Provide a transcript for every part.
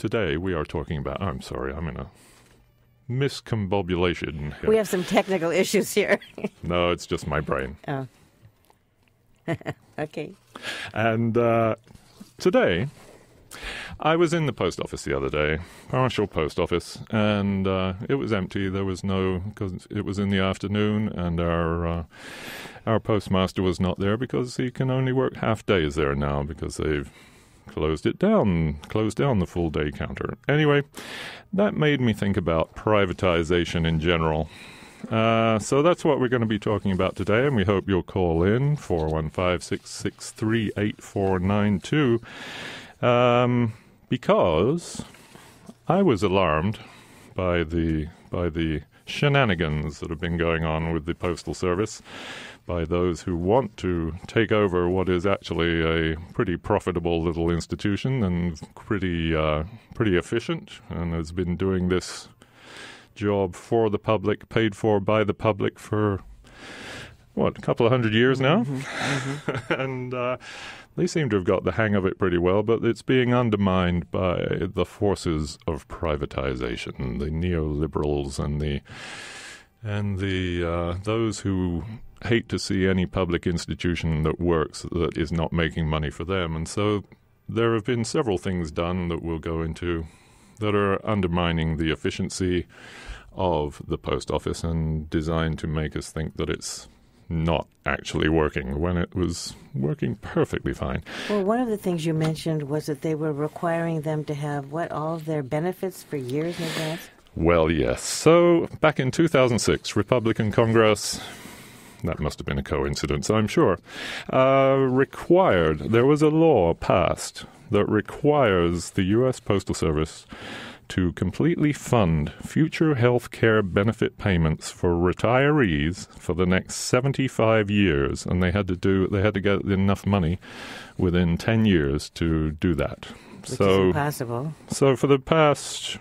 today we are talking about... I'm sorry, I'm in a miscombobulation here. We have some technical issues here. No, it's just my brain. Oh. Okay. And today, I was in the post office the other day, partial post office, and it was empty. There was no... because it was in the afternoon, and our postmaster was not there because he can only work half days there now because they've closed down the full day counter. Anyway, that made me think about privatization in general. So that's what we're going to be talking about today, and we hope you'll call in 415-663-8492 because I was alarmed by the shenanigans that have been going on with the Postal Service by those who want to take over what is actually a pretty profitable little institution and pretty efficient, and has been doing this job for the public, paid for by the public for, a couple of 100 years now? And they seem to have got the hang of it pretty well, but it's being undermined by the forces of privatization, the neoliberals and the those who hate to see any public institution that works that is not making money for them. And so there have been several things done that we'll go into that are undermining the efficiency of the post office and designed to make us think that it's not actually working when it was working perfectly fine. Well, one of the things you mentioned was that they were requiring them to have, all of their benefits for years in advance? Well, yes. So back in 2006, Republican Congress... that must have been a coincidence, I'm sure, there was a law passed that requires the U.S. Postal Service to completely fund future health care benefit payments for retirees for the next 75 years. And they had to get enough money within 10 years to do that. Which is impossible. So for the past...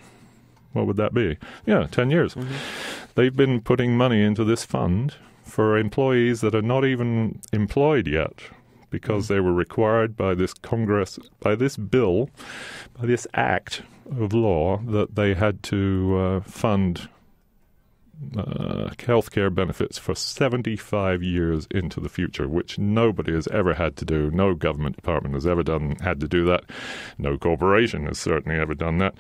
what would that be? Yeah, 10 years. Mm-hmm. They've been putting money into this fund for employees that are not even employed yet because they were required by this Congress, by this bill, by this act of law that they had to fund health care benefits for 75 years into the future, which nobody has ever had to do. No government department has ever had to do that. No corporation has certainly ever done that.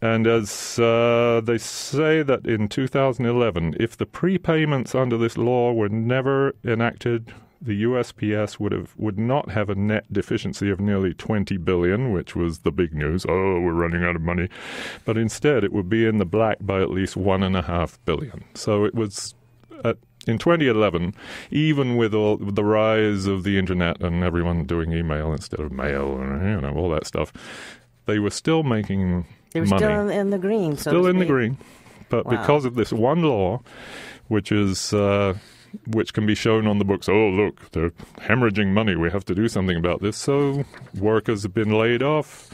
And as they say that in 2011, if the prepayments under this law were never enacted, the USPS would not have a net deficiency of nearly $20 billion, which was the big news. Oh, we're running out of money. But instead, it would be in the black by at least $1.5 billion. So it was... in 2011, even with all the rise of the internet and everyone doing email instead of mail and all that stuff, they were still making... They were money. still in the green. Still in the green. But because of this one law, which can be shown on the books, oh, look, they're hemorrhaging money. We have to do something about this. So workers have been laid off.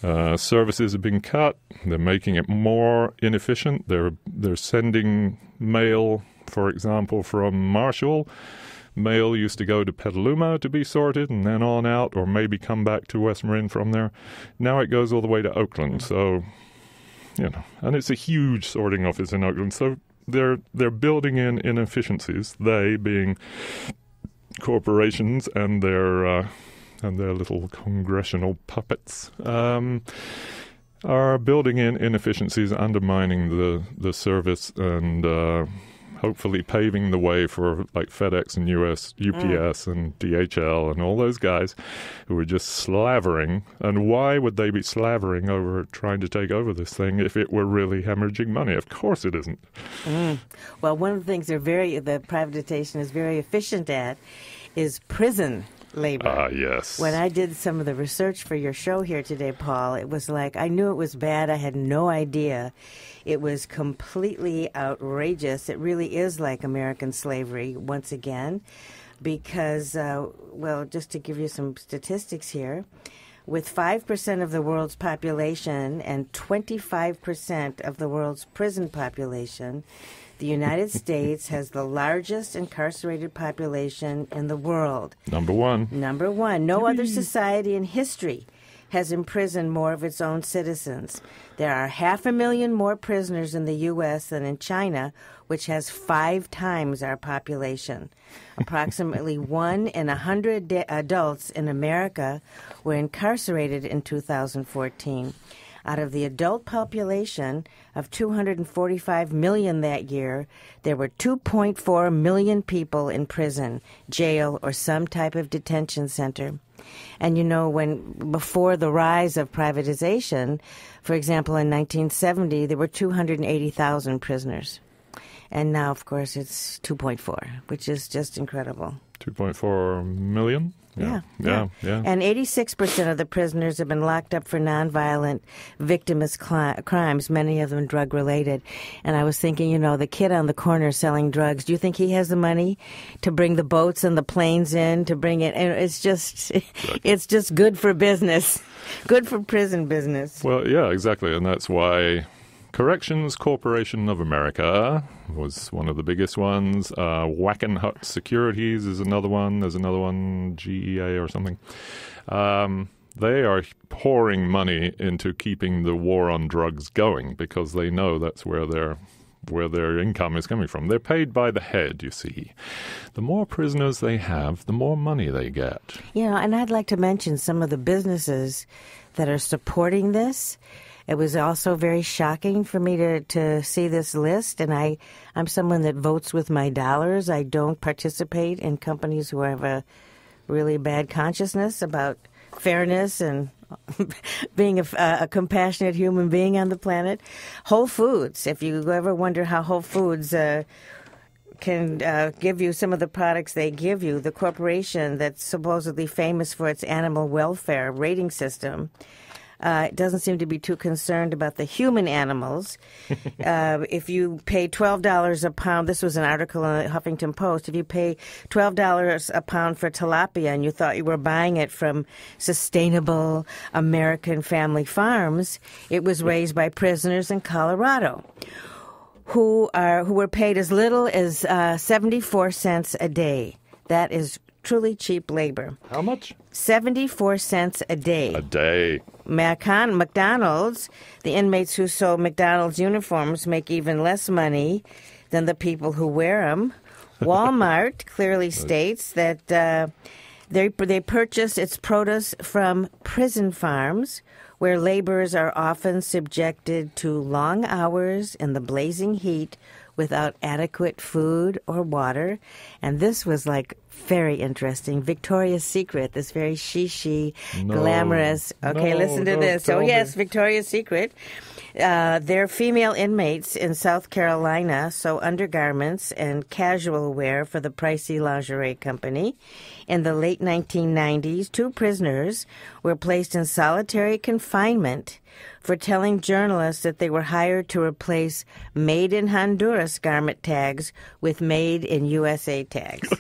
Services have been cut. They're making it more inefficient. They're sending mail, for example, from Marshall. Mail used to go to Petaluma to be sorted and then on out, or maybe come back to West Marin from there. Now it goes all the way to Oakland. So, and it's a huge sorting office in Oakland. So they're building in inefficiencies, they being corporations and their little congressional puppets, are building in inefficiencies, undermining the service and hopefully paving the way for like FedEx and UPS and DHL and all those guys who are just slavering. And why would they be slavering over trying to take over this thing if it were really hemorrhaging money? Of course it isn't. Well, one of the things the privatization is very efficient at is prison labor. Yes. When I did some of the research for your show here today, Paul, it was like I knew it was bad. I had no idea. It was completely outrageous. It really is like American slavery once again because, just to give you some statistics here, with 5% of the world's population and 25% of the world's prison population, the United States has the largest incarcerated population in the world. Number one. No other society in history has imprisoned more of its own citizens. There are 500,000 more prisoners in the U.S. than in China, which has 5 times our population. Approximately 1 in 100 adults in America were incarcerated in 2014. Out of the adult population of 245 million that year, there were 2.4 million people in prison, jail, or some type of detention center. And before the rise of privatization, for example, in 1970, there were 280,000 prisoners. And now, of course, it's 2.4, which is just incredible. 2.4 million? Yeah. And 86% of the prisoners have been locked up for nonviolent victimless crimes, many of them drug-related. And I was thinking, the kid on the corner selling drugs, do you think he has the money to bring the boats and the planes in, to bring it? And it's just good for business, good for prison business. Well, yeah, exactly. And that's why Corrections Corporation of America was one of the biggest ones. Wackenhut Securities is another one. There's another one, GEA or something. They are pouring money into keeping the war on drugs going because they know that's where their income is coming from. They're paid by the head, you see. The more prisoners they have, the more money they get. And I'd like to mention some of the businesses that are supporting this. It was also very shocking for me to see this list, and I'm someone that votes with my dollars. I don't participate in companies who have a really bad consciousness about fairness and being a compassionate human being on the planet. Whole Foods, if you ever wonder how Whole Foods can give you some of the products they give you, the corporation that's supposedly famous for its animal welfare rating system, it doesn't seem to be too concerned about the human animals. If you pay $12 a pound, this was an article in the Huffington Post, if you pay $12 a pound for tilapia and you thought you were buying it from sustainable American family farms, it was raised by prisoners in Colorado who were paid as little as 74 cents a day. That is truly cheap labor. How much? 74 cents a day. A day. McDonald's, the inmates who sew McDonald's uniforms make even less money than the people who wear them. Walmart clearly states that they purchase its produce from prison farms, where laborers are often subjected to long hours in the blazing heat without adequate food or water. And this was very interesting. Victoria's Secret, this very glamorous. Okay, listen to this. Oh, yes, Victoria's Secret. They're female inmates in South Carolina sew undergarments and casual wear for the pricey lingerie company. In the late 1990s, 2 prisoners were placed in solitary confinement for telling journalists that they were hired to replace Made in Honduras garment tags with Made in USA tags.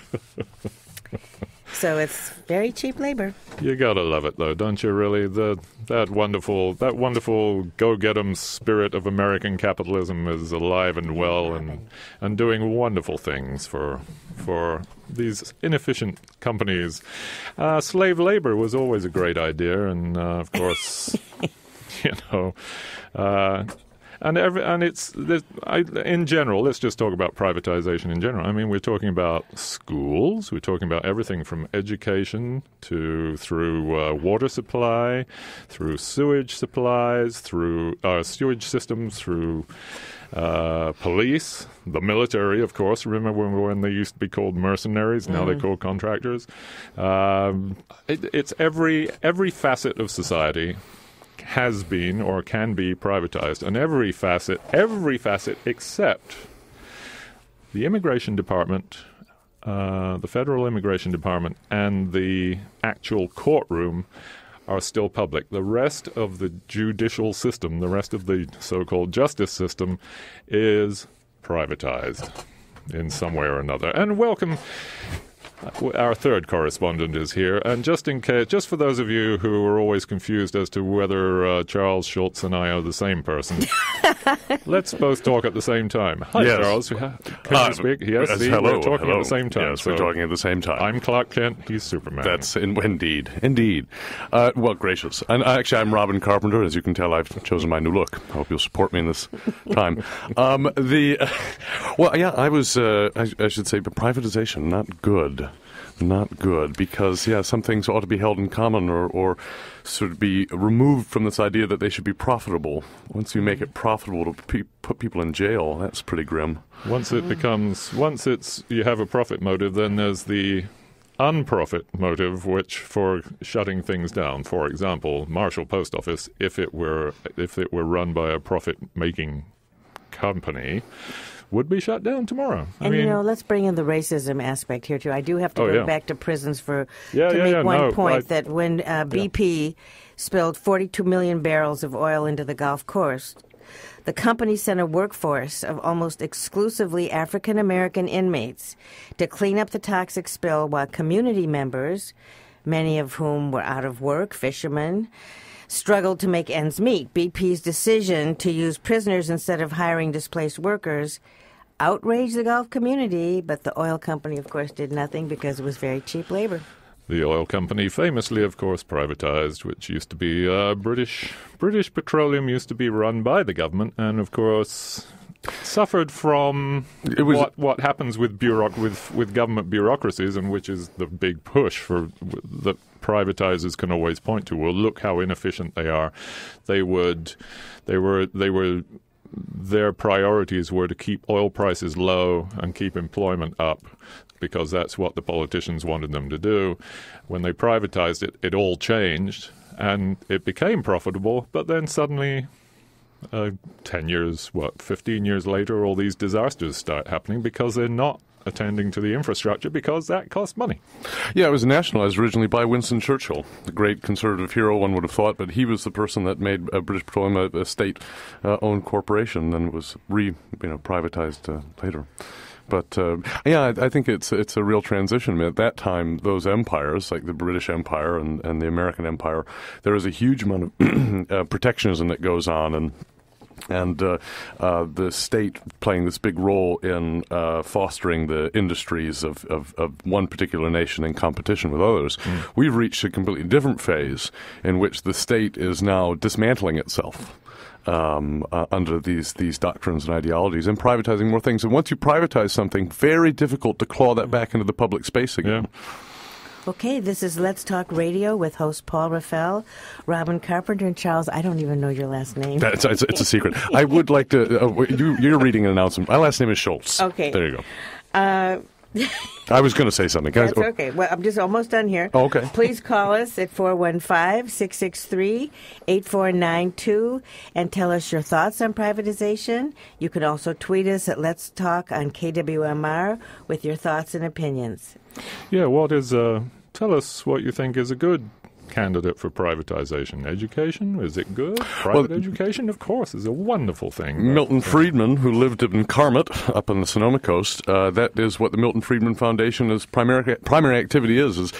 So it's very cheap labor. You gotta love it, though, don't you? Really, that wonderful go-get-'em spirit of American capitalism is alive and well, and doing wonderful things for these inefficient companies. Slave labor was always a great idea, and of course, in general, let's just talk about privatization in general. I mean, we're talking about schools. We're talking about everything from education through water supply, through sewage supplies, through sewage systems, through police, the military, of course. Remember when they used to be called mercenaries? Now they're called contractors. It's every facet of society has been or can be privatized, and every facet except the Immigration Department, the Federal Immigration Department, and the actual courtroom are still public. The rest of the judicial system, the rest of the so-called justice system, is privatized in some way or another. And welcome Our third correspondent is here, and just in case, just for those of you who are always confused as to whether Charles Schultz and I are the same person, let's both talk at the same time. Hi, yes. Charles. Can you speak? Yes, hello, we're talking hello. at the same time. Yes, we're talking at the same time. I'm Clark Kent. He's Superman. That's indeed. Well, gracious. And actually, I'm Robin Carpenter. As you can tell, I've chosen my new look. I hope you'll support me in this time. I was. I should say, but privatization, not good. Not good, because, some things ought to be held in common or sort of be removed from this idea that they should be profitable. Once you make it profitable to put people in jail, that's pretty grim. Once you have a profit motive, then there's the unprofit motive, which for shutting things down. For example, Marshall Post Office, if it were run by a profit-making company, would be shut down tomorrow. I mean, let's bring in the racism aspect here, too. I do have to go back to prisons to make one point that when BP spilled 42 million barrels of oil into the Gulf Coast, the company sent a workforce of almost exclusively African-American inmates to clean up the toxic spill while community members, many of whom were out of work, fishermen, struggled to make ends meet. BP's decision to use prisoners instead of hiring displaced workers outraged the Gulf community, but the oil company, of course, did nothing because it was very cheap labor. The oil company famously, of course, privatized, which used to be British Petroleum used to be run by the government, and of course suffered from what happens with government bureaucracies, and which is the big push for that privatizers can always point to. Well, look how inefficient they are. Their priorities were to keep oil prices low and keep employment up, because that's what the politicians wanted them to do. When they privatized it, it all changed, and it became profitable, but then suddenly 15 years later, all these disasters start happening because they're not attending to the infrastructure, because that costs money. Yeah, it was nationalized originally by Winston Churchill, the great conservative hero, one would have thought, but he was the person that made British Petroleum a state-owned corporation, and was privatized later. But I think it's a real transition. I mean, at that time, those empires, like the British Empire and the American Empire, there is a huge amount of protectionism that goes on, and the state playing this big role in fostering the industries of one particular nation in competition with others. We've reached a completely different phase in which the state is now dismantling itself under these doctrines and ideologies, and privatizing more things. And once you privatize something, very difficult to claw that back into the public space again. Yeah. Okay, this is Let's Talk Radio with host Paul Raffel, Robin Carpenter, and Charles. I don't even know your last name. It's a secret. I would like to. You're reading an announcement. My last name is Schultz. Okay. There you go. I was going to say something. That's okay. Well, I'm just almost done here. Oh, okay. Please call us at 415-663-8492 and tell us your thoughts on privatization. You can also tweet us at Let's Talk on KWMR with your thoughts and opinions. Yeah, tell us what you think is a good candidate for privatization. Education, is it good? Private education, of course, is a wonderful thing. Milton Friedman, who lived in Carmot up on the Sonoma coast, that is what the Milton Friedman Foundation's primary activity is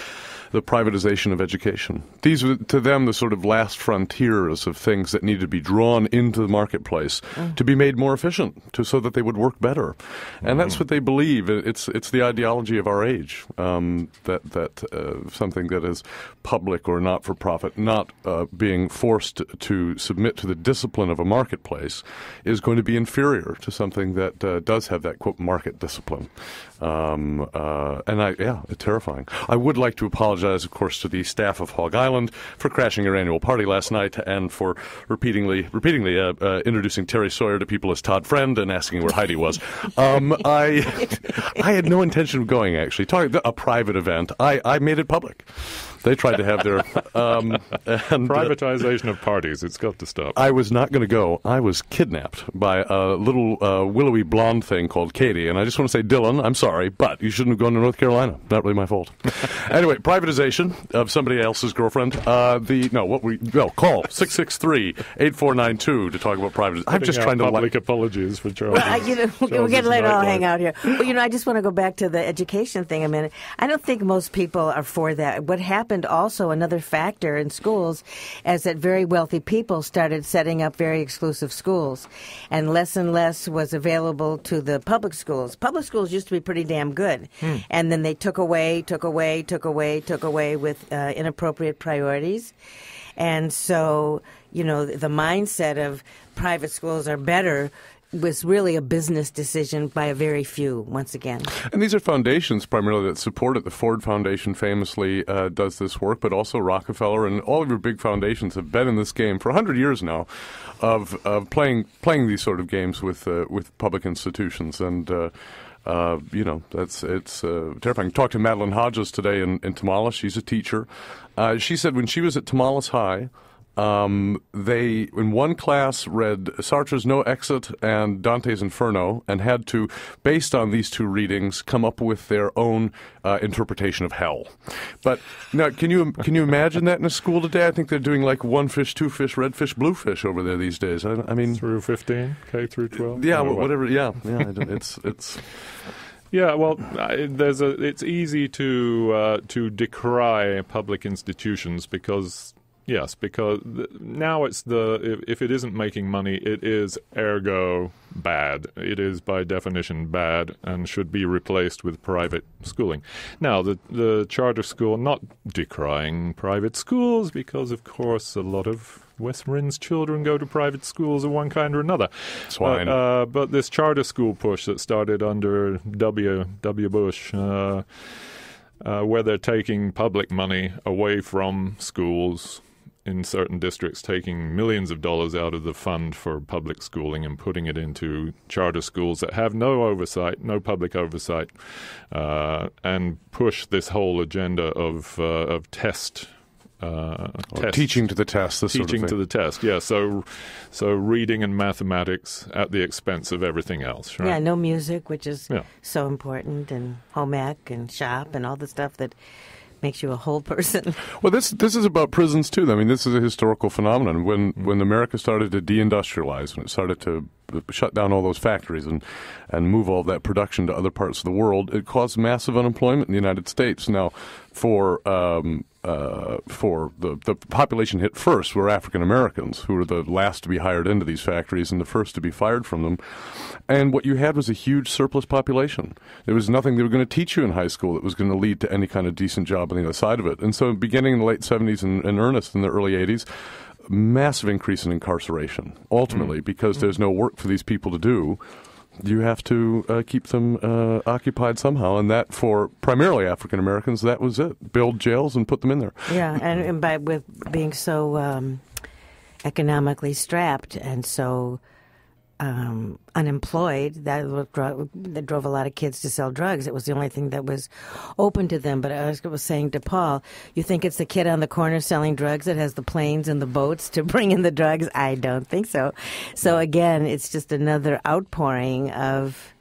the privatization of education. These were, to them, the sort of last frontiers of things that needed to be drawn into the marketplace to be made more efficient, so that they would work better. And that's what they believe. It's the ideology of our age, that something that is public or not-for-profit, not being forced to submit to the discipline of a marketplace, is going to be inferior to something that does have that, quote, market discipline. It's terrifying. I would like to apologize, of course, to the staff of Hog Island for crashing your annual party last night, and for repeatedly introducing Terry Sawyer to people as Todd Friend and asking where Heidi was. I had no intention of going, actually. A private event. I made it public. They tried to have their Privatization of parties. It's got to stop. I was not going to go. I was kidnapped by a little willowy blonde thing called Katie, and I just want to say, Dylan, I'm sorry, but you shouldn't have gone to North Carolina. Not really my fault. Anyway, privatization of somebody else's girlfriend. Call 663-8492 to talk about privatization. I'm just trying to public apologies for Charles. We'll get later. I'll hang out here. Well, I just want to go back to the education thing a minute. I don't think most people are for that. What happened also, another factor in schools, is that very wealthy people started setting up very exclusive schools, and less was available to the public schools. Public schools used to be pretty damn good, and then they took away with inappropriate priorities. And so, the mindset of private schools are better was really a business decision by a very few, once again. And these are foundations primarily that support it. The Ford Foundation famously does this work, but also Rockefeller and all of your big foundations have been in this game for 100 years now of playing these sort of games with public institutions. And it's terrifying. Talked to Madeline Hodges today in Tamales. She's a teacher. She said when she was at Tamales High, they, in one class, read Sartre's No Exit and Dante's Inferno and had to, based on these two readings, come up with their own interpretation of hell. But now, can you imagine that in a school today? I think they're doing like one fish, two fish, red fish, blue fish over there these days. I mean, through 15, K through 12. Yeah, whatever. Yeah. It's. Yeah, well, it's easy to decry public institutions because now it's if it isn't making money, it is ergo bad. It is by definition bad and should be replaced with private schooling. Now, the charter school, not decrying private schools because, of course, a lot of West Marin's children go to private schools of one kind or another. Swine. But this charter school push that started under W. Bush, where they're taking public money away from schools in certain districts, taking millions of dollars out of the fund for public schooling and putting it into charter schools that have no oversight, no public oversight, and push this whole agenda of test. Teaching to the test, this teaching sort of to thing. the test, yeah. So reading and mathematics at the expense of everything else, right? Yeah, no music, which is so important, and home ec and shop and all the stuff that makes you a whole person. Well, this is about prisons too. I mean, this is a historical phenomenon. When America started to deindustrialize, when it started to shut down all those factories and move all that production to other parts of the world, it caused massive unemployment in the United States. Now, for the population hit first were African Americans, who were the last to be hired into these factories and the first to be fired from them. And what you had was a huge surplus population. There was nothing they were going to teach you in high school that was going to lead to any kind of decent job on the other side of it. And so beginning in the late 70s and in earnest in the early 80s, massive increase in incarceration, ultimately, because there's no work for these people to do. You have to keep them occupied somehow, and that for primarily African Americans, that was it. Build jails and put them in there. Yeah, and with being so economically strapped and so unemployed, that drove a lot of kids to sell drugs. It was the only thing that was open to them. But I was saying to Paul, you think it's the kid on the corner selling drugs that has the planes and the boats to bring in the drugs? I don't think so. So again, it's just another outpouring of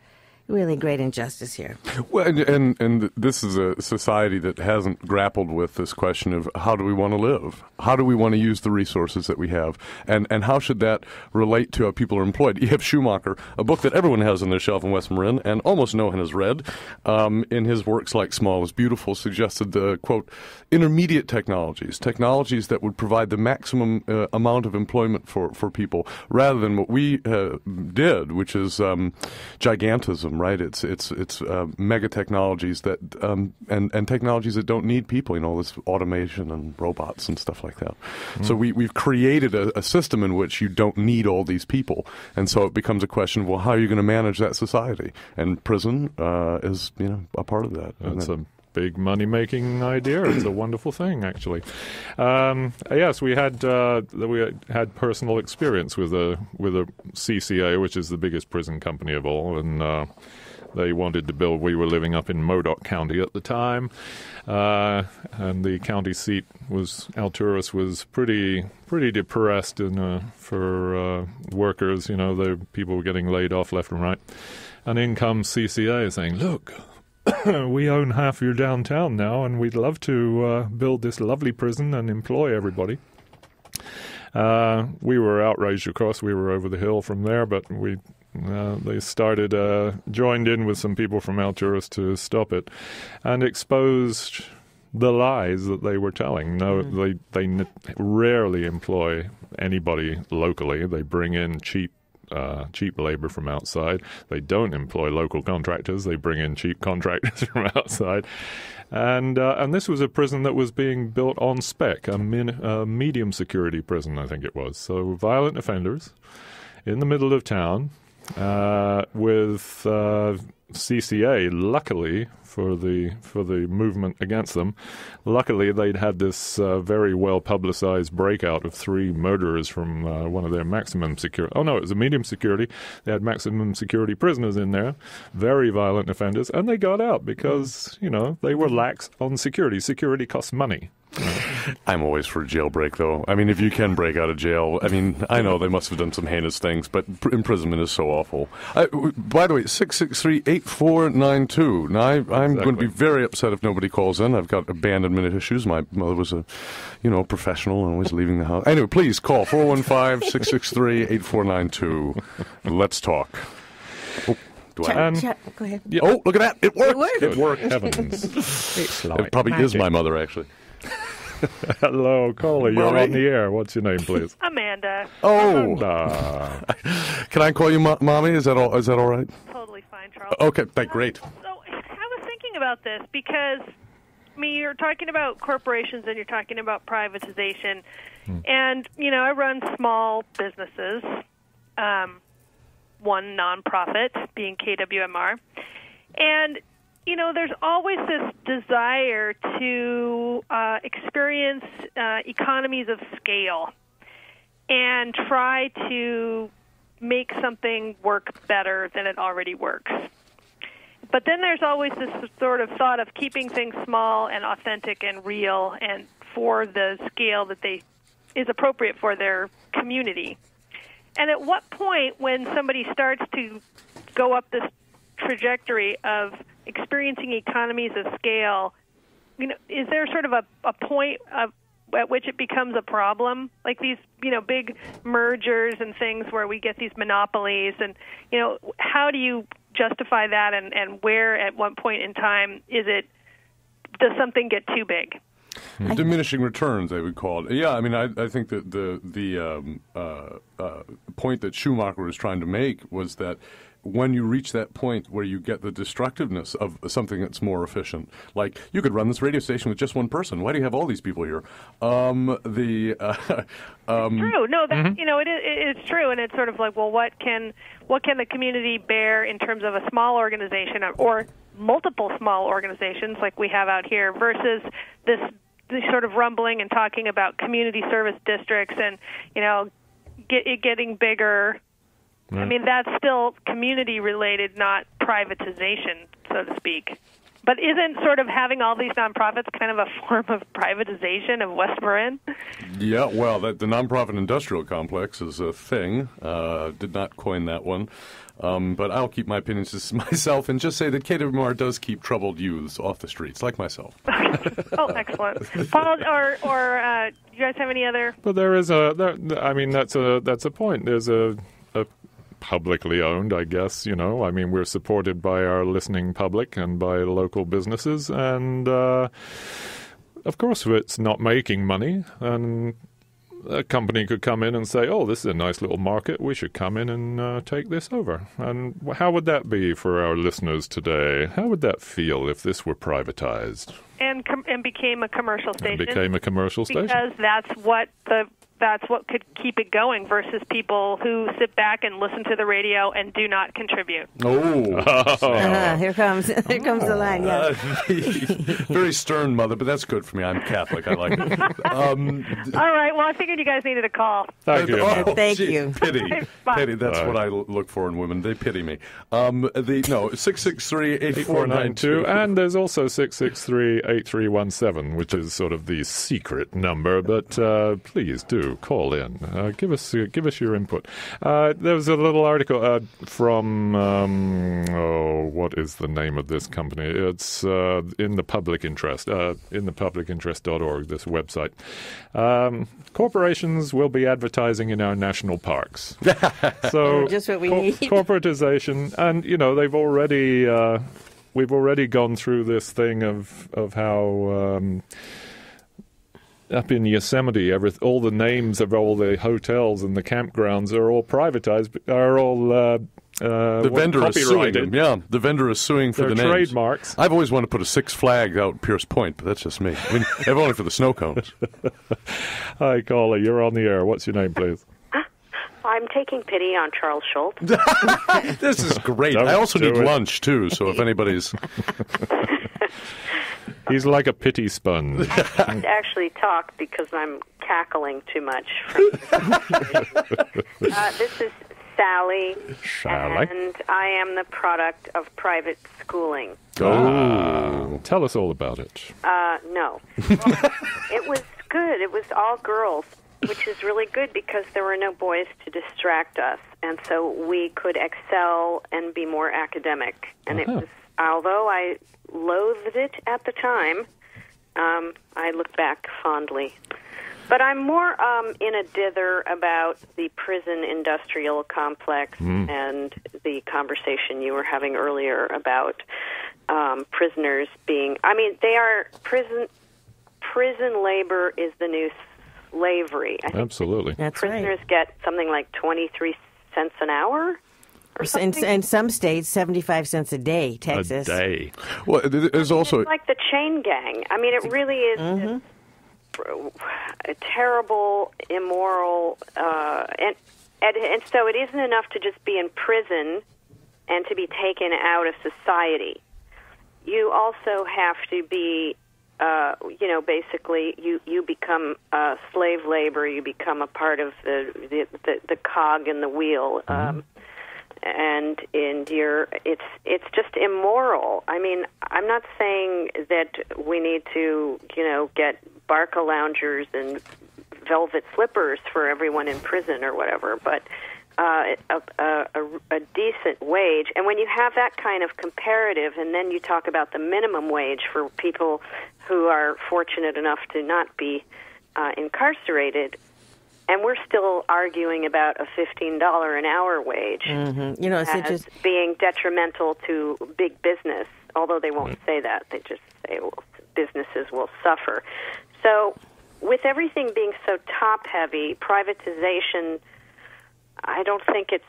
really great injustice here. Well, and this is a society that hasn't grappled with this question of how do we want to live? How do we want to use the resources that we have? And how should that relate to how people are employed? E.F. Schumacher, a book that everyone has on their shelf in West Marin and almost no one has read, in his works like Small is Beautiful, suggested the, quote, intermediate technologies that would provide the maximum amount of employment for people, rather than what we did, which is gigantism. Right, it's mega technologies that and technologies that don't need people. This automation and robots and stuff like that. So we've created a system in which you don't need all these people, and so it becomes a question of, well, how are you going to manage that society? And prison is a part of that. That's a big money-making idea. It's a wonderful thing, actually. Yes, we had personal experience with a CCA, which is the biggest prison company of all, and they wanted to build. We were living up in Modoc County at the time, and the county seat Alturas was pretty depressed for workers. The people were getting laid off left and right. And in comes CCA saying, look, we own half your downtown now, and we'd love to build this lovely prison and employ everybody. We were outraged, of course. We were over the hill from there, but they joined in with some people from Alturas to stop it and exposed the lies that they were telling. No, they rarely employ anybody locally. They bring in cheap labor from outside. They don't employ local contractors. They bring in cheap contractors from outside. And this was a prison that was being built on spec, a medium security prison, I think it was. So violent offenders in the middle of town with CCA, luckily for the movement against them, luckily they'd had this very well publicized breakout of 3 murderers from one of their maximum security. Oh no, it was a medium security. They had maximum security prisoners in there, very violent offenders, and they got out because they were lax on security. Security costs money. I'm always for a jailbreak, though. I mean, if you can break out of jail, I know they must have done some heinous things, but imprisonment is so awful. By the way, 663-8492. Now, I'm going to be very upset if nobody calls in. I've got abandonment issues. My mother was a, professional and always leaving the house. Anyway, please call 415-663-8492. Let's talk. Oh. Go ahead. Yeah. Oh, look at that. It worked. It worked. Heavens. It probably is my mother, actually. Hello, caller. You're on the air. What's your name, please? Amanda. Oh. Can I call you Mommy? Is that all right? Totally fine, Charles. Okay, great. So I was thinking about this because, you're talking about corporations and you're talking about privatization. And, I run small businesses, one nonprofit being KWMR. And there's always this desire to experience economies of scale and try to make something work better than it already works. But then there's always this sort of thought of keeping things small and authentic and real and for the scale that is appropriate for their community. And at what point, when somebody starts to go up this trajectory of experiencing economies of scale, is there sort of a point at which it becomes a problem? Like these, big mergers and things where we get these monopolies, and how do you justify that, and where at one point in time does something get too big? Diminishing returns, they would call it. Yeah, I think that the point that Schumacher was trying to make was that when you reach that point where you get the destructiveness of something that's more efficient, like you could run this radio station with just one person. Why do you have all these people here? It's true. No, that it's true, and it's sort of like, well, what can the community bear in terms of a small organization or multiple small organizations like we have out here versus this sort of rumbling and talking about community service districts and getting bigger. Right. That's still community-related, not privatization, so to speak. But isn't sort of having all these nonprofits kind of a form of privatization of West Marin? Yeah, well, the nonprofit industrial complex is a thing. Did not coin that one. But I'll keep my opinions to myself and just say that KWMR does keep troubled youths off the streets, like myself. Oh, excellent. Paul, or do you guys have any other? But there is that's a point. There's a publicly owned, I guess, we're supported by our listening public and by local businesses, and of course it's not making money, and a company could come in and say, oh, this is a nice little market, we should come in and take this over. And how would that be for our listeners today? How would that feel if this were privatized? And became a commercial station? Because that's what the that's what could keep it going versus people who sit back and listen to the radio and do not contribute. Here comes the line. Yeah. Very stern mother, but that's good for me. I'm Catholic. I like it. All right. Well, I figured you guys needed a call. Thank you. Thank you. Pity. That's what I look for in women. They pity me. 663-8492. And there's also 663-8317, which is sort of the secret number. But please do call in. Give us your input. There was a little article from what is the name of this company? It's in the public interest. In the publicinterest.org. This website. Corporations will be advertising in our national parks. So just what we need. Corporatization, and they've already we've already gone through this thing of how up in Yosemite, all the names of all the hotels and the campgrounds are all privatized, are all the vendor is suing them. Yeah, the vendor is suing for their the names. Trademarks. I've always wanted to put a Six Flags out in Pierce Point, but that's just me. I mean, if only for the snow cones. Hi, caller. You're on the air. What's your name, please? I'm taking pity on Charles Schultz. This is great. I also need lunch, too, so if anybody's... He's like a pity sponge. I can't actually talk because I'm cackling too much. This is Sally, and I am the product of private schooling. Tell us all about it. No. Well, it was good. It was all girls, which is really good because there were no boys to distract us, and so we could excel and be more academic. And it was, although I loathed it at the time, I look back fondly. But I'm more in a dither about the prison industrial complex and the conversation you were having earlier about prisoners being... I mean, they are... Prison labor is the new slavery. I think absolutely. That's prisoners right. get something like 23 cents an hour? In some states, 75 cents a day, Texas. A day. Well, there's also... It's like the chain gang. I mean, it really is a terrible, immoral, and so it isn't enough to just be in prison and to be taken out of society. You also have to be, basically, you become slave labor. You become a part of the cog in the wheel. And it's just immoral. I mean, I'm not saying that we need to, get Barca loungers and velvet slippers for everyone in prison or whatever, but a decent wage. And when you have that kind of comparative, and then you talk about the minimum wage for people who are fortunate enough to not be incarcerated, and we're still arguing about a $15 an hour wage it's as being detrimental to big business, although they won't say that. They just say, well, businesses will suffer. So with everything being so top-heavy, privatization, I don't think this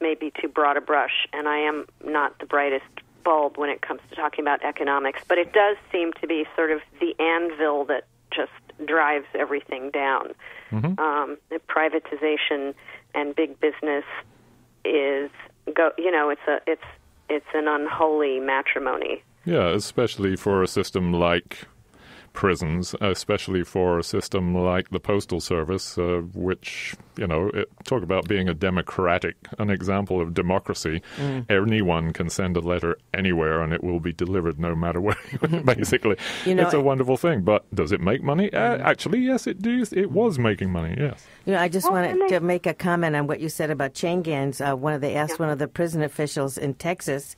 may be too broad a brush, and I am not the brightest bulb when it comes to talking about economics, but it does seem to be sort of the anvil that just drives everything down. The privatization and big business it's an unholy matrimony. Yeah, especially for a system like prisons, especially for a system like the Postal Service, which, talk about being an example of democracy. Anyone can send a letter anywhere and it will be delivered no matter where, basically. It's a wonderful thing. But does it make money? Actually, yes, it does. It was making money, yes. I just wanted to make a comment on what you said about chain gangs. They asked one of the prison officials in Texas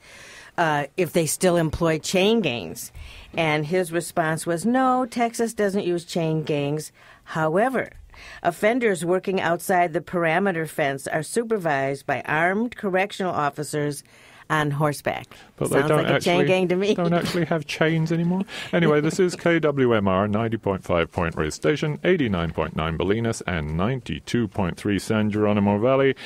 if they still employ chain gangs. And his response was, no, Texas doesn't use chain gangs. However, offenders working outside the perimeter fence are supervised by armed correctional officers on horseback. But Sounds they don't like a chain gang to me. don't actually have chains anymore. Anyway, this is KWMR 90.5 Point Reyes Station, 89.9 Bolinas, and 92.3 San Geronimo Valley.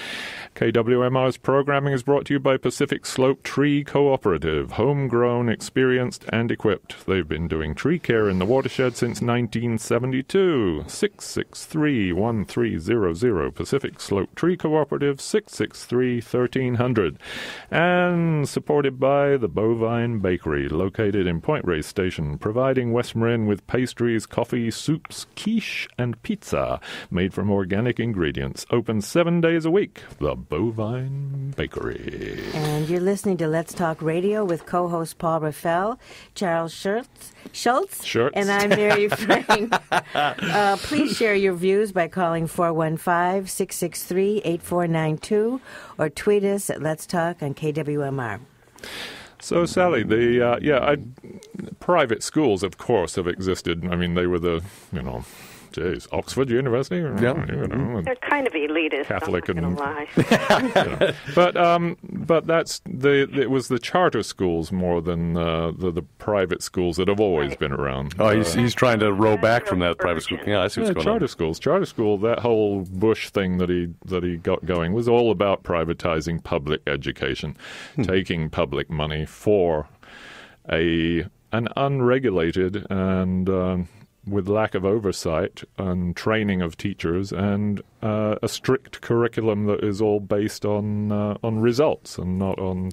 KWMR's programming is brought to you by Pacific Slope Tree Cooperative, homegrown, experienced, and equipped. They've been doing tree care in the watershed since 1972. 663-1300, Pacific Slope Tree Cooperative, 663-1300. And supported by the Bovine Bakery, located in Point Reyes Station, providing West Marin with pastries, coffee, soups, quiche, and pizza made from organic ingredients. Open 7 days a week. The Bovine Bakery. And you're listening to Let's Talk Radio with co-host Paul Raffel, Charles Schultz, and I'm Mary Frank. Please share your views by calling 415-663-8492 or tweet us at Let's Talk on KWMR. So, Sally, private schools, of course, have existed. I mean, they were the, Oxford University. Yeah. They're kind of elitist. Catholic, I'm not gonna lie. But it was the charter schools more than the private schools that have always been around. Oh, he's trying to row back from that private school. Yeah, I see what's going charter on. Schools. Charter school. That whole Bush thing that he got going was all about privatizing public education, taking public money for an unregulated and with lack of oversight and training of teachers and a strict curriculum that is all based on results and not on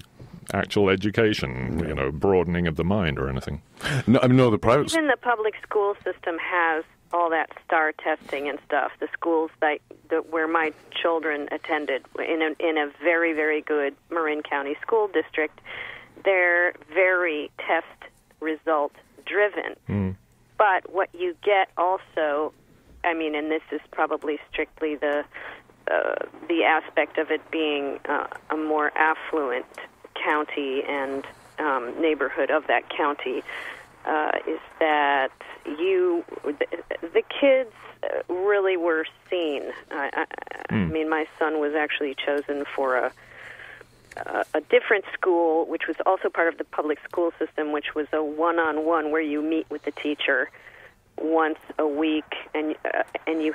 actual education, broadening of the mind or anything. No, the private. Even the public school system has all that STAR testing and stuff. The schools where my children attended in a very, very good Marin County school district, they're very test result driven. But what you get also, and this is probably strictly the aspect of it being a more affluent county and neighborhood of that county, is that the kids really were seen. I mean, my son was actually chosen for a different school, which was also part of the public school system, which was a one-on-one where you meet with the teacher once a week, and you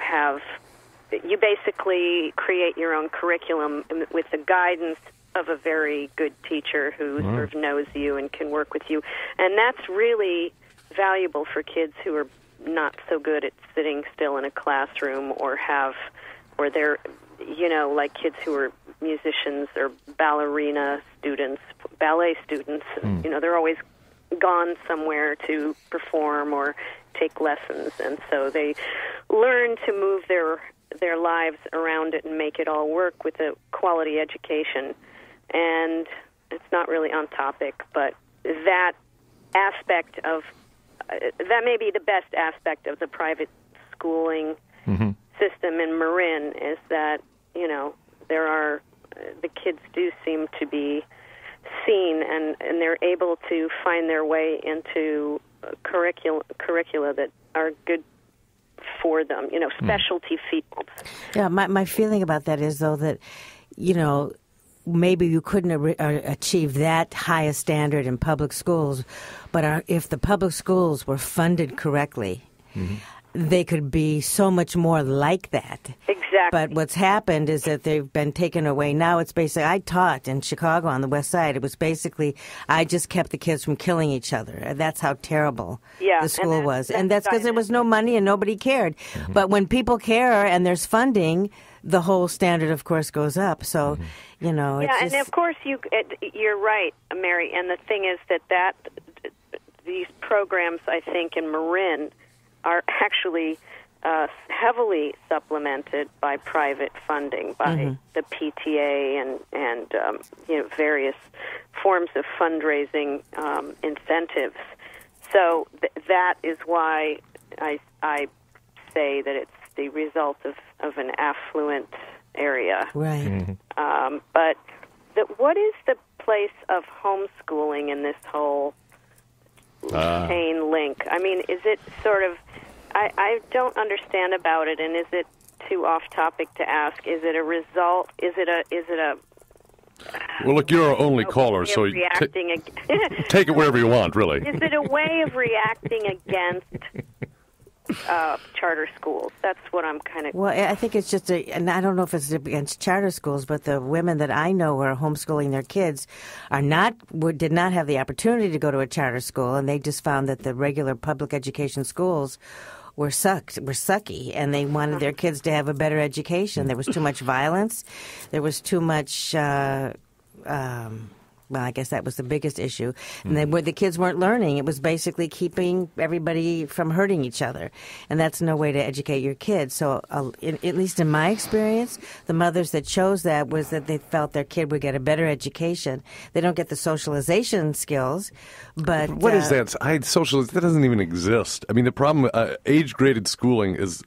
basically create your own curriculum with the guidance of a very good teacher who sort of knows you and can work with you, and that's really valuable for kids who are not so good at sitting still in a classroom or they're like kids who are musicians or ballet students. They're always gone somewhere to perform or take lessons, and so they learn to move their lives around it and make it all work with a quality education. And it's not really on topic, but that aspect of that may be the best aspect of the private schooling system in Marin is that the kids do seem to be seen, and they're able to find their way into curricula that are good for them, specialty fields. Yeah, my feeling about that is, though, that, maybe you couldn't achieve that highest standard in public schools, but if the public schools were funded correctly, they could be so much more like that. Exactly. But what's happened is that they've been taken away. Now it's basically, I taught in Chicago on the West Side. It was basically, I just kept the kids from killing each other. That's how terrible the school was. And that's because there was no money and nobody cared. But when people care and there's funding, the whole standard, of course, goes up. So, it's and of course you're right, Mary. And the thing is that these programs, I think, in Marin are actually heavily supplemented by private funding, by the PTA and various forms of fundraising incentives. So that is why I say that it's the result of an affluent area. Right. But what is the place of homeschooling in this whole chain link? I mean, is it sort of... I don't understand about it, and is it too off topic to ask? Is it a result? Is it a Well, look, you're our only caller, so take it wherever you want, really. Is it a way of reacting against charter schools? That's what I'm kind of... Well, I think it's just and I don't know if it's against charter schools, but the women that I know who are homeschooling their kids did not have the opportunity to go to a charter school, and they just found that the regular public education schools were sucky, and they wanted their kids to have a better education. There was too much violence. There was too much... well, I guess that was the biggest issue. And the kids weren't learning. It was basically keeping everybody from hurting each other. And that's no way to educate your kids. So at least in my experience, the mothers that chose that was that they felt their kid would get a better education. They don't get the socialization skills, but... What is that? Socialization, that doesn't even exist. I mean, the problem, age-graded schooling is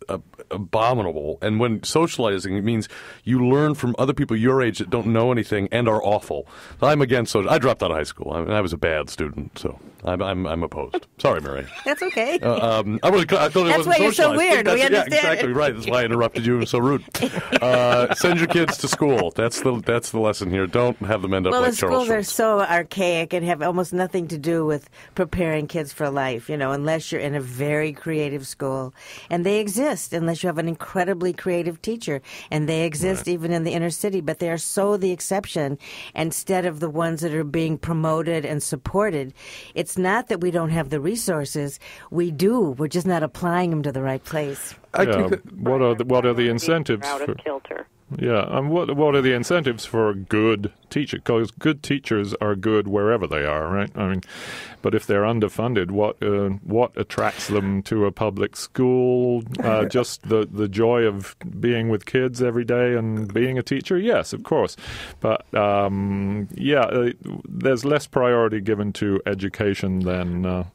abominable. And when socializing, it means you learn from other people your age that don't know anything and are awful. So I'm against I dropped out of high school. I was a bad student, so I'm opposed. Sorry, Mary. That's okay. I totally That's wasn't why you're so weird. We understand. Yeah, exactly right. That's why I interrupted you. I'm so rude. Send your kids to school. That's the lesson here. Don't have them end up like Charles Schultz. Well, the schools are so archaic and have almost nothing to do with preparing kids for life, unless you're in a very creative school. And they exist unless you have an incredibly creative teacher. And they exist even in the inner city, but they are so the exception instead of the ones that are being promoted and supported. It's not that we don't have the resources. We do. We're just not applying them to the right place. What are the incentives out of kilter? Yeah, and what are the incentives for a good teacher? Because good teachers are good wherever they are, right? I mean, but if they're underfunded, what attracts them to a public school? Just the joy of being with kids every day and being a teacher? Yes, of course. But there's less priority given to education than.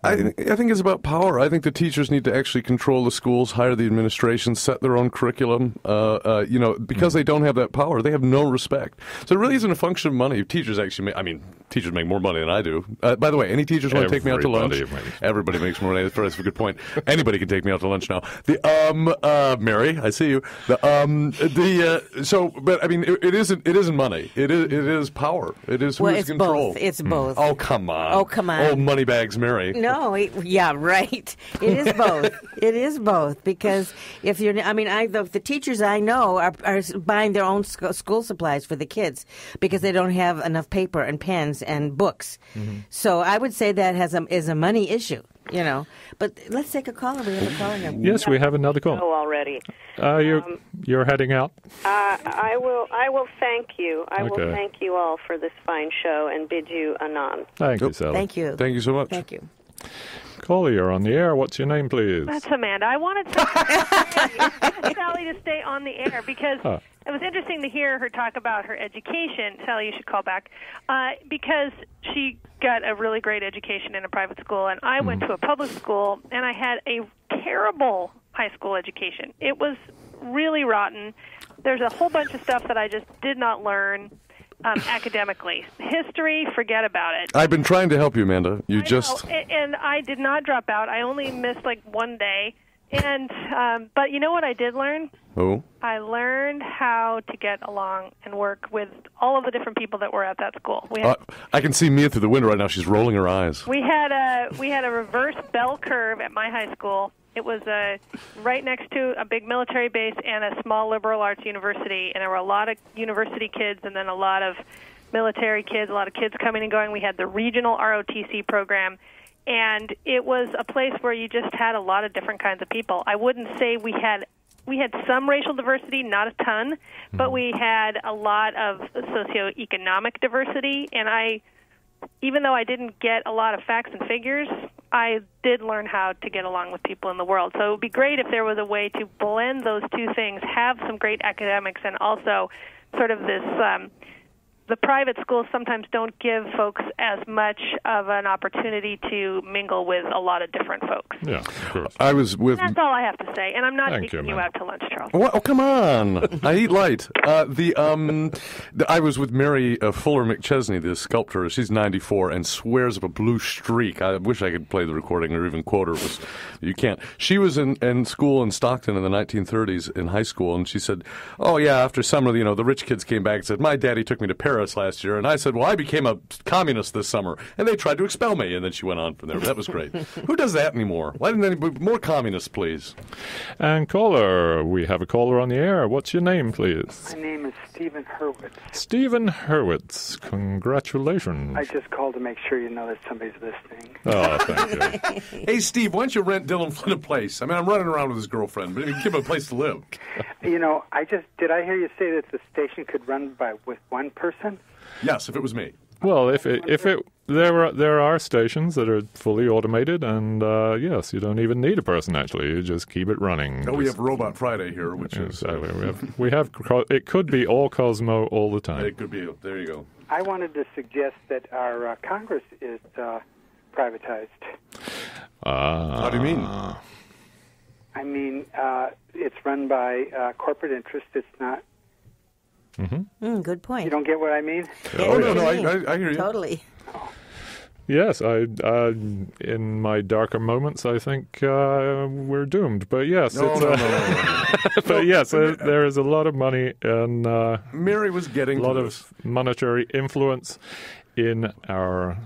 I think it's about power. I think the teachers need to actually control the schools, hire the administration, set their own curriculum. Because they don't have that power, they have no respect. So it really isn't a function of money. Teachers actually teachers make more money than I do. By the way, any teachers want to take me out to lunch? Everybody makes more money. That's a good point. Anybody can take me out to lunch now. Mary, I see you. But I mean, it isn't money. It is power. It is who's control. It's both. Oh, come on. Oh, moneybags, Mary. No, right. It is both. It is both because if you're, the teachers I know are buying their own school supplies for the kids because they don't have enough paper and pens and books. Mm-hmm. So I would say that is a money issue. But let's take a caller. We have a caller here. Yes, we have another call. Oh, already. You're heading out. I will thank you. I will thank you all for this fine show and bid you anon. Thank you, Sally. Thank you. Thank you so much. Thank you. Caller, you're on the air. What's your name, please? That's Amanda. I wanted Sally to stay on the air because it was interesting to hear her talk about her education. Sally, you should call back because she got a really great education in a private school, and I went to a public school, and I had a terrible high school education. It was really rotten. There's a whole bunch of stuff that I just did not learn. Academically. History, forget about it. I've been trying to help you, Amanda. And I did not drop out. I only missed one day. And but you know what I did learn? Oh. I learned how to get along and work with all of the different people that were at that school. I can see Mia through the window right now. She's rolling her eyes. We had a reverse bell curve at my high school. It was right next to a big military base and a small liberal arts university, and there were a lot of university kids and then a lot of military kids, a lot of kids coming and going. We had the regional ROTC program, and it was a place where you just had a lot of different kinds of people. I wouldn't say we had some racial diversity, not a ton, but we had a lot of socioeconomic diversity, and even though I didn't get a lot of facts and figures, I did learn how to get along with people in the world. So it would be great if there was a way to blend those two things, have some great academics, and also sort of this the private schools sometimes don't give folks as much of an opportunity to mingle with a lot of different folks. Yeah, of course. That's all I have to say, and I'm not taking you out to lunch, Charles. Oh, come on. I eat light. I was with Mary Fuller McChesney, the sculptor. She's 94 and swears of a blue streak. I wish I could play the recording or even quote her. You can't. She was in school in Stockton in the 1930s in high school, and she said, oh, yeah, after summer, the rich kids came back and said, my daddy took me to Paris Paris last year, and I said, well, I became a communist this summer, and they tried to expel me, and then she went on from there. That was great. Who does that anymore? Why didn't anybody, more communists, please? And caller, we have a caller on the air. What's your name, please? My name is Stephen Hurwitz. Stephen Hurwitz. Congratulations. I just called to make sure you know that somebody's listening. Oh, thank you. Hey, Steve, why don't you rent Dylan Flynn a place? I mean, I'm running around with his girlfriend, but give him a place to live. You know, did I hear you say that the station could run with one person? Yes, if it was me. Well, there are stations that are fully automated, and yes, you don't even need a person. Actually, you just keep it running. Oh, we have Robot Friday here, which exactly. We have. It could be all Cosmo all the time. It could be. There you go. I wanted to suggest that our Congress is privatized. How do you mean? I mean, it's run by corporate interests. It's not. Mm-hmm. Good point. You don't get what I mean? Oh, no, I hear you. Totally. Yes, in my darker moments, I think we're doomed. But yes, No. but yes, there is a lot of money and Mary was getting a lot of monetary influence in our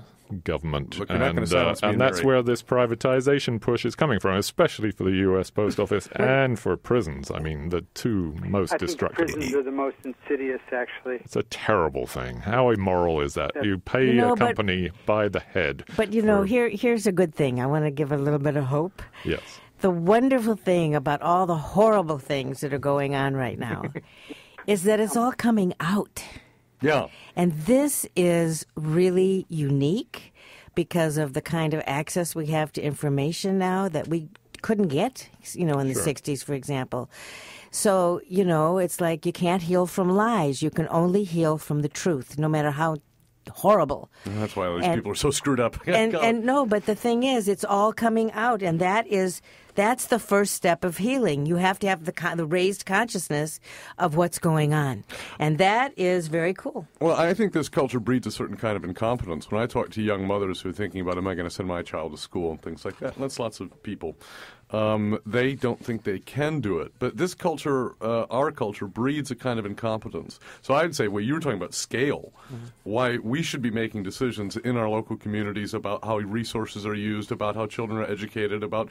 government. Look, you're not gonna silence me, and that's Mary. where this privatization push is coming from, especially for the U.S. Post Office and for prisons. I mean, the two most I think destructive. prisons are the most insidious, actually. It's a terrible thing. How immoral is that? You pay a company by the head. But, here's a good thing. I want to give a little bit of hope. Yes. The wonderful thing about all the horrible things that are going on right now is that it's all coming out. Yeah. And this is really unique because of the kind of access we have to information now that we couldn't get, in the 60s, for example. So, it's like you can't heal from lies. You can only heal from the truth, no matter how horrible. And that's why all these people are so screwed up. And no, but the thing is, it's all coming out, and that's the first step of healing. You have to have the raised consciousness of what's going on, and that is very cool. Well, I think this culture breeds a certain kind of incompetence. When I talk to young mothers who are thinking about, am I going to send my child to school and things like that, and that's lots of people, they don't think they can do it. But this culture, our culture, breeds a kind of incompetence. So I'd say, you were talking about scale, why we should be making decisions in our local communities about how resources are used, about how children are educated, about,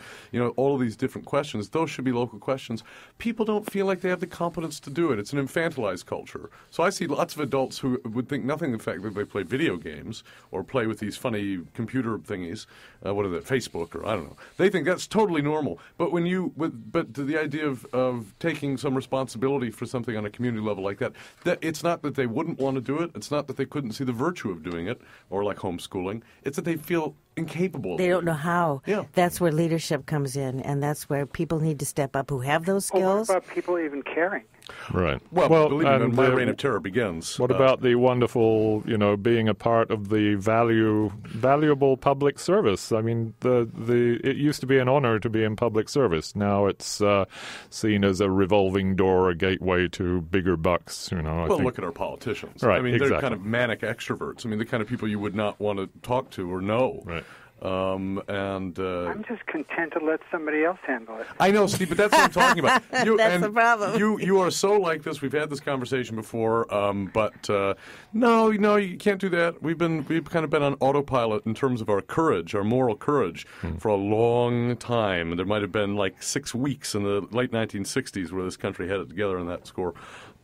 all of these different questions. Those should be local questions. People don't feel like they have the competence to do it. It's an infantilized culture. So I see lots of adults who would think nothing of the fact that they play video games or play with these funny computer thingies, what are they, Facebook or I don't know. They think that's totally normal. But but to the idea of taking some responsibility for something on a community level like that, it's not that they wouldn't want to do it. It's not that they couldn't see the virtue of doing it, or like homeschooling. It's that they feel incapable. They don't know how. Yeah. That's where leadership comes in, and that's where people need to step up who have those skills. What about people even caring? Right. Well, believe me, my reign of terror begins. What about the wonderful, being a part of the valuable public service? I mean, it used to be an honor to be in public service. Now it's seen as a revolving door, a gateway to bigger bucks. Look at our politicians. Right, I mean, exactly. they're kind of manic extroverts. I mean, the kind of people you would not want to talk to or know. Right. I'm just content to let somebody else handle it. I know, Steve, but that's what I'm talking about. That's the problem. You are so like this. We've had this conversation before, but no, you can't do that. We've kind of been on autopilot in terms of our courage, our moral courage, for a long time. There might have been like 6 weeks in the late 1960s where this country had it together on that score.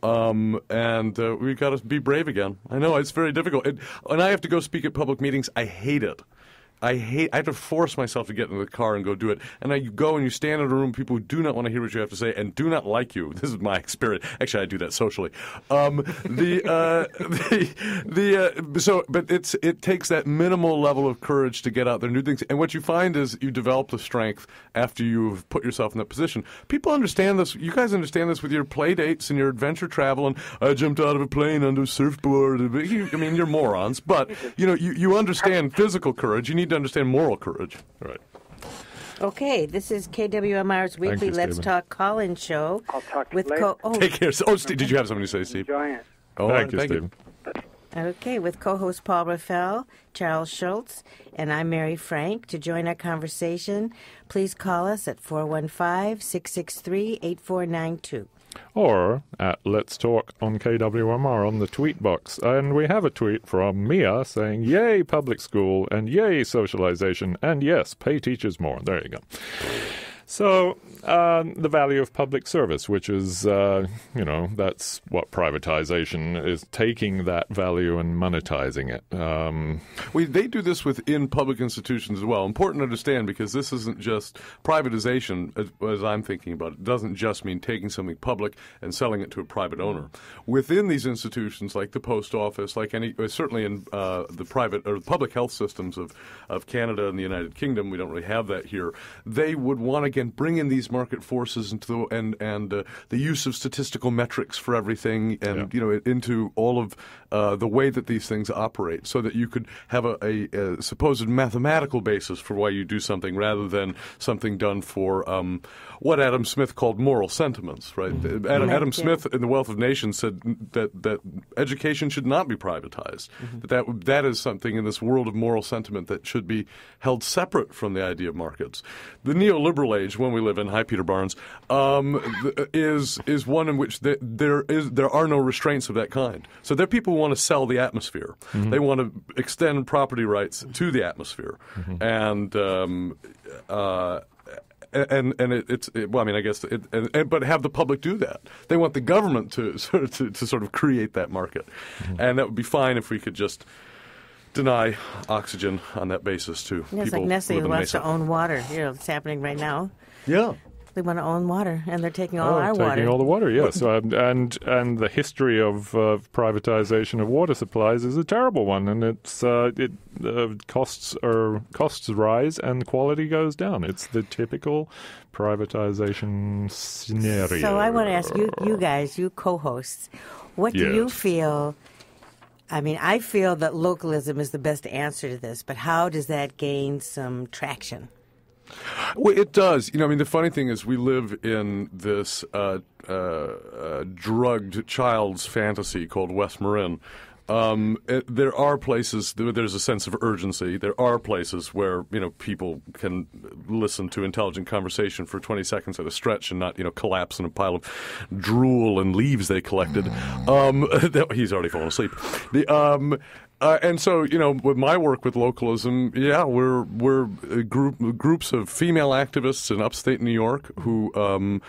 And we've got to be brave again. I know, it's very difficult. And I have to go speak at public meetings. I hate it. I have to force myself to get in the car and go do it. And you go and you stand in a room, people who do not want to hear what you have to say and do not like you. This is my experience. Actually, I do that socially. But it takes that minimal level of courage to get out there and do things. And what you find is you develop the strength after you've put yourself in that position. People understand this. You guys understand this with your play dates and your adventure travel. And I jumped out of a plane onto a surfboard. You're morons. But, you understand physical courage. You need to understand moral courage. Right. Okay, this is KWMR's weekly Let's Talk call-in show. I'll talk to with you later. Take care. Oh, Steve, did you have something to say, Steve? Enjoying it. Oh, Thank you, Stephen. Okay, with co-host Paul Raffel, Charles Schultz, and I'm Mary Frank. To join our conversation, please call us at 415-663-8492. Or at Let's Talk on KWMR on the tweet box. And we have a tweet from Mia saying, yay, public school, and yay, socialization, and yes, pay teachers more. There you go. So the value of public service, which is, that's what privatization is, taking that value and monetizing it. They do this within public institutions as well. Important to understand, because this isn't just privatization, as I'm thinking about it. It doesn't just mean taking something public and selling it to a private owner. Within these institutions, like the post office, like certainly in the private or public health systems of Canada and the United Kingdom, we don't really have that here. They would want to bring in these market forces into the use of statistical metrics for everything, and into all of the way that these things operate, so that you could have a supposed mathematical basis for why you do something, rather than something done for what Adam Smith called moral sentiments. Right? Mm-hmm. Adam Smith in The Wealth of Nations said that education should not be privatized. Mm-hmm. That is something in this world of moral sentiment that should be held separate from the idea of markets. The neoliberal age, when we live in, hi Peter Barnes, is one in which there are no restraints of that kind. So there are people who want to sell the atmosphere. Mm-hmm. They want to extend property rights to the atmosphere, but have the public do that. They want the government to sort of create that market, and that would be fine if we could just deny oxygen on that basis to people. It's like Nestle wants to own water. It's happening right now. Yeah. They want to own water, and they're taking all our water. Taking all the water, yes. And the history of privatization of water supplies is a terrible one, and costs rise and quality goes down. It's the typical privatization scenario. So I want to ask you guys, you co-hosts, what do you feel? I mean, I feel that localism is the best answer to this, but how does that gain some traction? Well, it does. The funny thing is we live in this drugged child's fantasy called West Marin. There are places there's a sense of urgency. There are places where people can listen to intelligent conversation for 20 seconds at a stretch and not collapse in a pile of drool and leaves they collected. He's already fallen asleep. And so, with my work with localism, we're groups of female activists in upstate New York who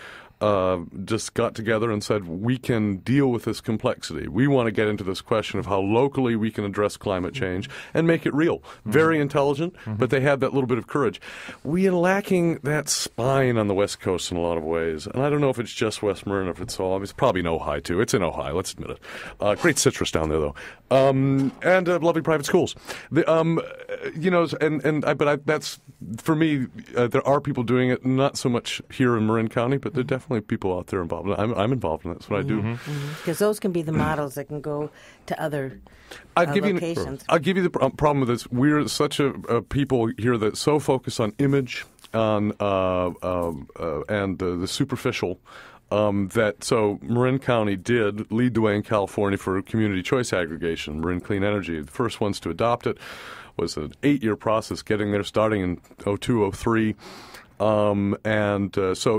just got together and said, we can deal with this complexity. We want to get into this question of how locally we can address climate change and make it real. Very intelligent, but they had that little bit of courage. We are lacking that spine on the West Coast in a lot of ways. And I don't know if it's just West Marin, if it's all. It's probably in Ojai, too. It's in Ojai, let's admit it. Great citrus down there, though. And lovely private schools. But that's, for me, there are people doing it, not so much here in Marin County, but there are definitely people out there involved. I'm involved in that. That's what I do. Because those can be the models that can go to other locations. I'll give you the problem with this. We're such a people here that so focus on image and the superficial. So Marin County did lead the way in California for community choice aggregation, Marin Clean Energy. The first ones to adopt it was an 8-year process getting there, starting in 2002, 2003. So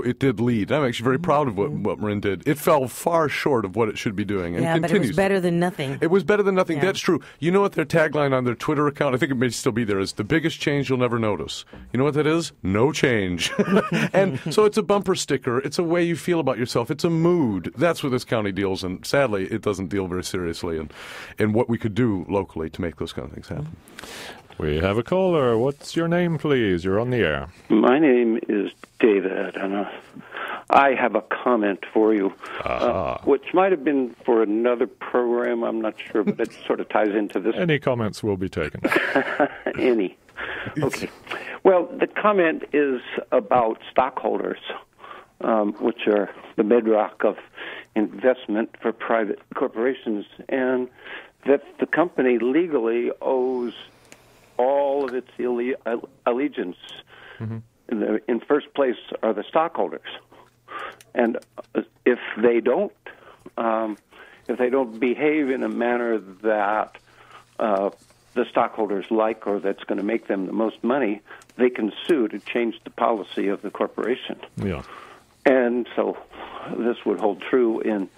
it did lead. I'm actually very proud of what Marin did. It fell far short of what it should be doing. And but it was better than nothing. It was better than nothing. Yeah. That's true. You know what their tagline on their Twitter account, I think it may still be there, is the biggest change you'll never notice. You know what that is? No change. And so it's a bumper sticker. It's a way you feel about yourself. It's a mood. That's what this county deals in. Sadly, it doesn't deal very seriously in what we could do locally to make those kind of things happen. We have a caller. What's your name, please? You're on the air. My name is David, and I have a comment for you, which might have been for another program. I'm not sure, but it sort of ties into this. Any comments will be taken. Any. Okay. Well, the comment is about stockholders, which are the bedrock of investment for private corporations, and that the company legally owes all of its allegiance. In first place are the stockholders, and if they don't behave in a manner that the stockholders like or that's going to make them the most money, they can sue to change the policy of the corporation. Yeah. And so this would hold true in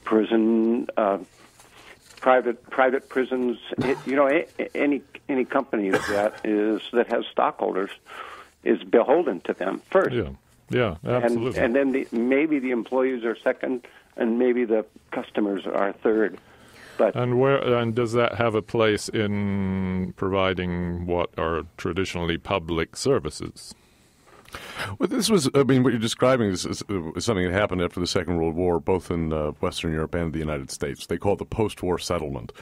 prison, private prisons. Any company that has stockholders is beholden to them first. Yeah, absolutely. And then maybe the employees are second, and maybe the customers are third. But and does that have a place in providing what are traditionally public services? Well, what you're describing is something that happened after the Second World War, both in Western Europe and the United States. They call it the post-war settlement.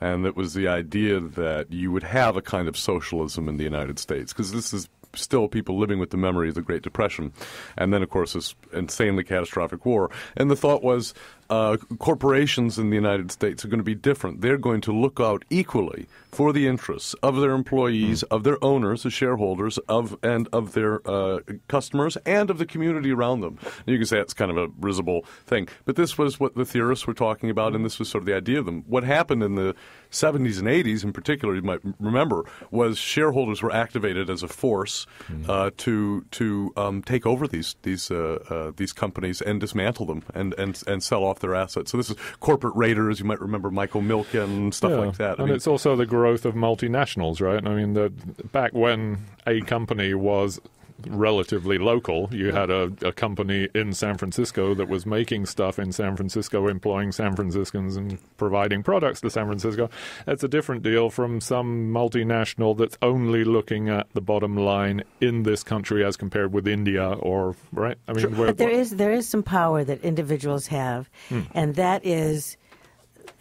And it was the idea that you would have a kind of socialism in the United States, because this is still people living with the memory of the Great Depression. And then, of course, this insanely catastrophic war. And the thought was corporations in the United States are going to be different. They're going to look out equally for the interests of their employees, of their owners, the shareholders, of their customers, and of the community around them. And you can say that's kind of a risible thing. But this was what the theorists were talking about, and this was sort of the idea of them. What happened in the 70s and 80s, in particular, you might remember, was shareholders were activated as a force to take over these companies and dismantle them and sell off their assets. So this is corporate raiders. You might remember Michael Milken and stuff like that. And it's also the growth of multinationals, right? I mean, back when a company was relatively local, you had a company in San Francisco that was making stuff in San Francisco, employing San Franciscans and providing products to San Francisco. That's a different deal from some multinational that's only looking at the bottom line in this country as compared with India, or right. I mean, but there is some power that individuals have, and that is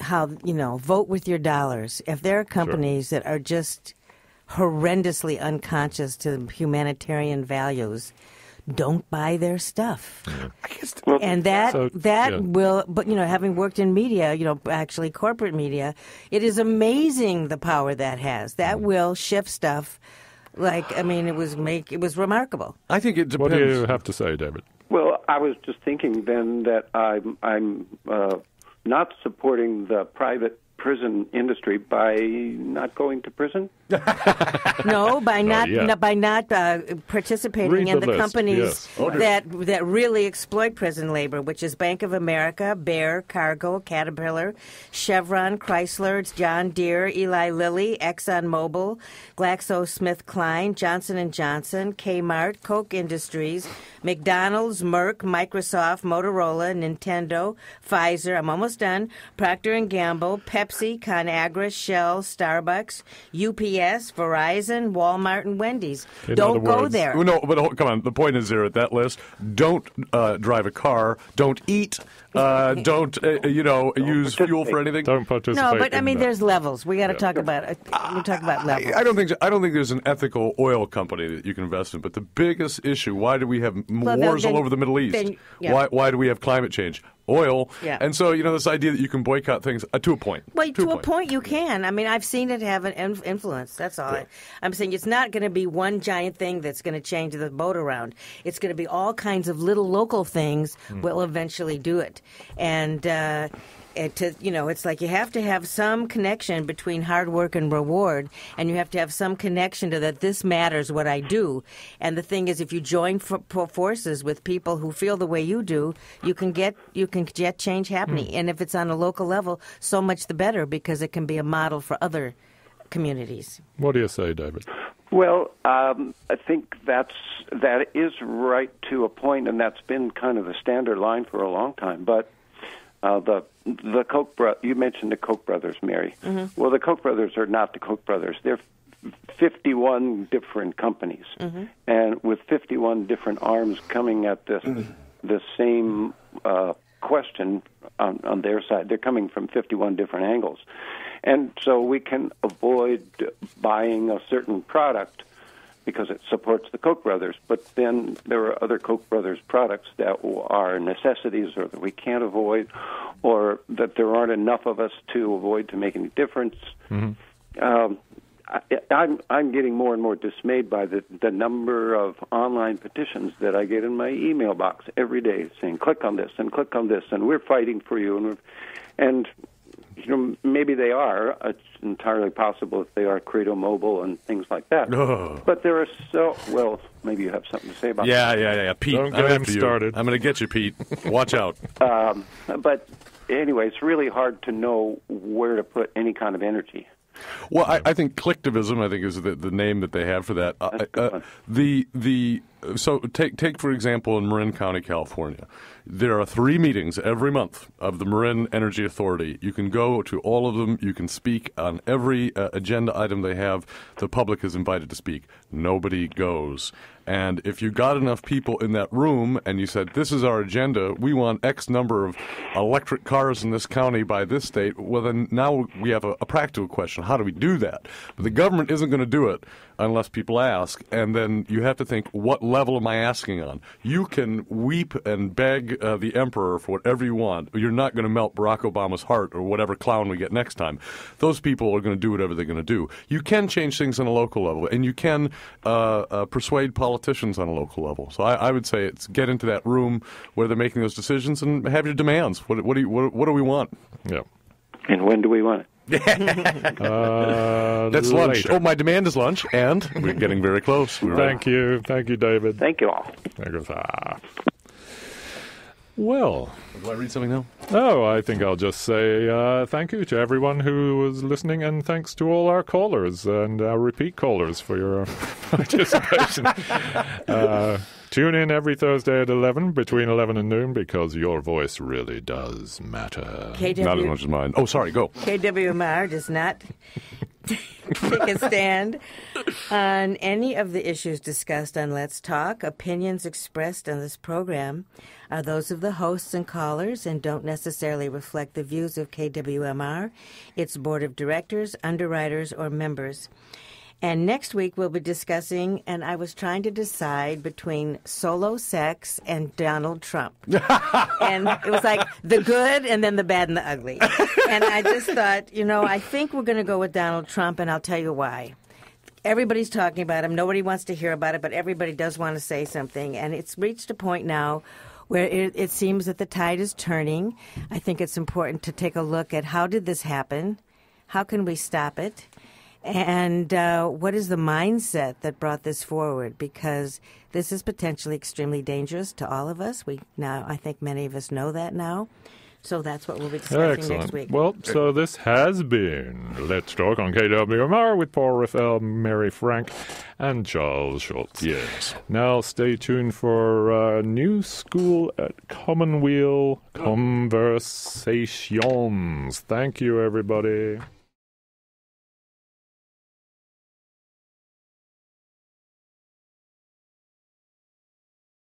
how vote with your dollars. If there are companies that are just horrendously unconscious to humanitarian values, don't buy their stuff. And will, but having worked in media, actually corporate media, it is amazing the power that has. That will shift stuff. It was remarkable. I think it depends. What do you have to say, David? Well, I was just thinking then that I'm not supporting the private prison industry by not going to prison. No, by not participating in the companies that really exploit prison labor, which is Bank of America, Bear, Cargill, Caterpillar, Chevron, Chrysler, John Deere, Eli Lilly, ExxonMobil, GlaxoSmithKline, Johnson & Johnson, Kmart, Koch Industries, McDonald's, Merck, Microsoft, Motorola, Nintendo, Pfizer, I'm almost done, Procter & Gamble, Pepsi, ConAgra, Shell, Starbucks, UPS, Verizon, Walmart, and Wendy's. Don't go there. No, but come on. The point is there at that list. Don't drive a car. Don't eat. Don't use fuel for anything. Don't participate. No, but there's levels. We got to talk about. We talk about levels. I don't think there's an ethical oil company that you can invest in. But the biggest issue: why do we have wars all over the Middle East? Why do we have climate change? Oil. Yeah. And so, this idea that you can boycott things to a point. Well, to a point you can. I've seen it have an influence. That's all. Yeah. I'm saying it's not going to be one giant thing that's going to change the boat around. It's going to be all kinds of little local things will eventually do it. And it's like you have to have some connection between hard work and reward, and you have to have some connection to that this matters what I do. And the thing is, if you join forces with people who feel the way you do, you can get change happening. And if it's on a local level, so much the better, because it can be a model for other communities. What do you say, David? Well, I think that is right to a point, and that's been kind of the standard line for a long time. But the Koch you mentioned the Koch brothers, Mary. Mm-hmm. Well, the Koch brothers are not the Koch brothers. They're 51 different companies, and with 51 different arms coming at the same question on their side. They're coming from 51 different angles. And so we can avoid buying a certain product because it supports the Koch brothers, but then there are other Koch brothers products that are necessities or that we can't avoid, or that there aren't enough of us to avoid to make any difference. Mm-hmm. I'm getting more and more dismayed by the number of online petitions that I get in my email box every day saying, click on this, and we're fighting for you. And maybe they are. It's entirely possible if they are Credo Mobile and things like that. Oh. But there are well, maybe you have something to say about that. Yeah. Pete, Don't get him started. I'm going to get you, Pete. Watch out. But anyway, it's really hard to know where to put any kind of energy. Well, I think collectivism, I think, is the name that they have for that. So take for example in Marin County, California, there are 3 meetings every month of the Marin Energy Authority. You can go to all of them. You can speak on every agenda item they have. The public is invited to speak. Nobody goes. And if you got enough people in that room and you said, this is our agenda, we want X number of electric cars in this county by this date, well, then now we have a practical question. How do we do that? But the government isn't going to do it unless people ask. And then you have to think, what level am I asking on? You can weep and beg the emperor for whatever you want. You're not going to melt Barack Obama's heart or whatever clown we get next time. Those people are going to do whatever they're going to do. You can change things on a local level, and you can persuade politicians on a local level. So I would say it's get into that room where they're making those decisions and have your demands. What do we want? Yeah. And when do we want it? That's lunch. Later. Oh, my demand is lunch, and we're getting very close. Thank you, David. Thank you all. Well, do I read something now? Oh, I think I'll just say thank you to everyone who was listening, and thanks to all our callers and our repeat callers for your participation. Tune in every Thursday at 11, between 11 and noon, because your voice really does matter. Not as much as mine. Oh, sorry, go. KWMR does not take a stand on any of the issues discussed on Let's Talk. Opinions expressed on this program are those of the hosts and callers and don't necessarily reflect the views of KWMR, its board of directors, underwriters, or members. And next week we'll be discussing, and I was trying to decide between solo sex and Donald Trump. And it was like the good and then the bad and the ugly. And I just thought, I think we're going to go with Donald Trump, and I'll tell you why. Everybody's talking about him. Nobody wants to hear about it, but everybody does want to say something. And it's reached a point now where it seems that the tide is turning. I think it's important to take a look at how did this happen? How can we stop it? And what is the mindset that brought this forward? Because this is potentially extremely dangerous to all of us. I think many of us know that now. So that's what we'll be discussing next week. Well, so this has been Let's Talk on KWMR with Paul Raphael, Mary Frank, and Charles Schultz. Yes. Now stay tuned for New School at Commonweal Conversations. Thank you, everybody.